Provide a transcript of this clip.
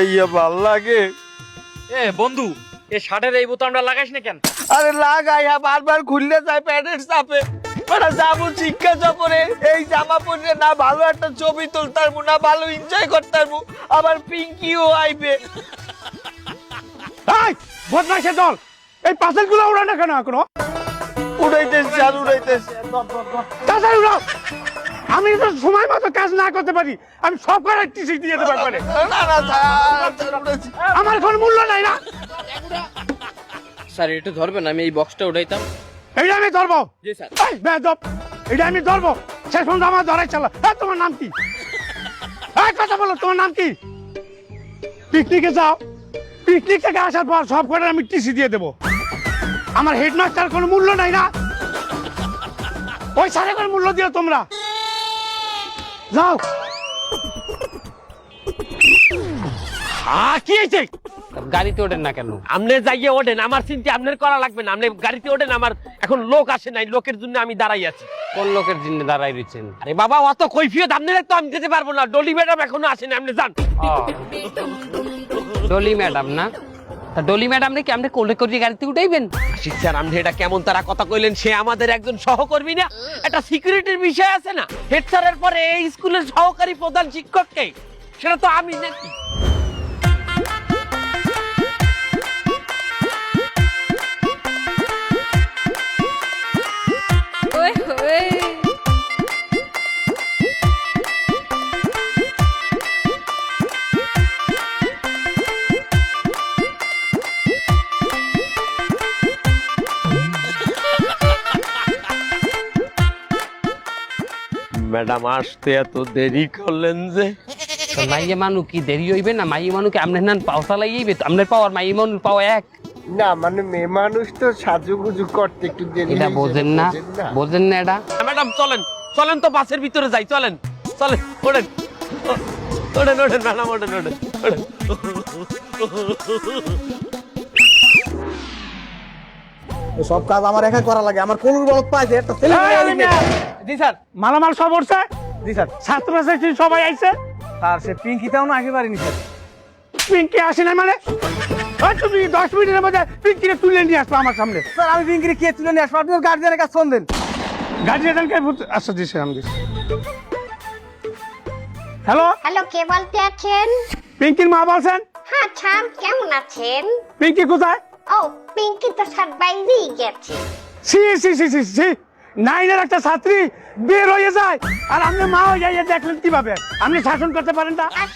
এই ভাল লাগে। এ বন্ধু, এই শার্টের এই বোতামটা লাগাইস না কেন? আরে লাগাই বারবার খুললে যায় প্যান্টের চাপে। মানে যাবো শিক্ষা সফরে, এই জামা পরে না ভালো একটা ছবি তুলতার মু, না ভালো এনজয় করতার মু, আবার পিঙ্কিও আইবে। এই বদমাইশের দল, এই পাথর গুলো উড়ায় না কেন এখনো? উড়াইতেছে আর উড়াইতেছে। তাড়াতাড়ি উড়াও। আমি তো সময় মতো কাজ না করতে পারি, আমি সব করার টিসি দিয়ে দেবো একবারে। না না স্যার, উড়াইছি। আমার কোনো মূল্য নাই না। স্যার একটু ধরবেন, আমি এই বক্সটা উঠাইতাম। এইটা আমি ধরবো। জি স্যার। এই বেয়াদব, এটা আমি ধরবো। শেষ পর্যন্ত আমার ধরাই চালা। তোমার নাম কি? এই কথা বলো, তোমার নাম কি? পিকনিকে যাও, পিকনিক থেকে আসার পর সব কটার আমি টিসি দিয়ে দেবো। আমার হেডমাস্টার কোনো মূল্য নাই না? ওই সাড়ে করে মূল্য দিও তোমরা। যাও। কি হয়েছে? গাড়িতে ওঠেন না কেন? আপনি যাইয়ে ওঠেন, আমার চিন্তা আপনার করা লাগবে না। আপনি গাড়িতে ওঠেন, আমার এখন লোক আসে নাই, লোকের জন্য আমি দাঁড়াই আছি। কোন লোকের জন্য দাঁড়াই রয়েছেন? আরে বাবা, অত কৈফিয়ত আপনারা তো আমি দিতে পারবো না। ডলি ম্যাডাম এখনো আসেন, আপনি যান। ডলি ম্যাডাম না? তা ডলি ম্যাডাম নাকি আপনি কোলে করে গাড়িতে উঠাইবেন? আশিক স্যার, আপনি এটা কেমন তারা কথা কইলেন? সে আমাদের একজন সহকর্মী না? একটা সিকিউরিটির বিষয় আছে না? হেড স্যারের পরে এই স্কুলের সহকারী প্রধান শিক্ষককে, সেটা তো আমি নাকি। ম্যাডাম আসতে এত দেরি করলেন যে? তো মাইয়ে মানু কি দেরি হইবে না? মাইয়ে মানুকে আপনি নান পাও চালাইবে, আপনার পাওয়ার মাইয়ে মানুর পাওয়া এক না মানে মেয়ে মানুষ তো সাজুগুজু করতে একটু দেরি। এটা বোঝেন না? বোঝেন না এটা? ম্যাডাম চলেন, চলেন তো বাসের ভিতরে যাই, চলেন চলেন, ওঠেন ওঠেন ওঠেন ম্যাডাম, ওঠেন ওঠেন ওঠেন। সব কাজ আমার একা করা লাগে। আমার কোন বলত পাইছে একটা ছেলে। জি স্যার, মালামাল সব উঠছে। জি স্যার। ছাত্র ছাত্রী সবাই আইছে। স্যার সে পিঙ্কিটাও না একেবারে নি স্যার। পিঙ্কি আসে না মানে? ওই তুমি 10 মিনিটের মধ্যে পিঙ্কিরে তুলে নিয়ে আসবো আমার সামনে। স্যার আমি পিঙ্কিরে কে তুলে নিয়ে আসবো? আপনি গার্জিয়ানের কাছে ফোন দেন। গার্জিয়ানকে আচ্ছা জি স্যার, আমি হ্যালো, হ্যালো, কে বলতে আছেন? পিঙ্কির মা বলছেন? হ্যাঁ ছাম, কেমন আছেন? পিঙ্কি কোথায়? ও, পিঙ্কি তো স্যার বাইরেই গেছে। C C C C C, নাইনের একটা ছাত্রী বের হয়ে যায় আর আপনি মা হয়ে যাইয়ে দেখলেন কিভাবে? আপনি শাসন করতে পারেন না?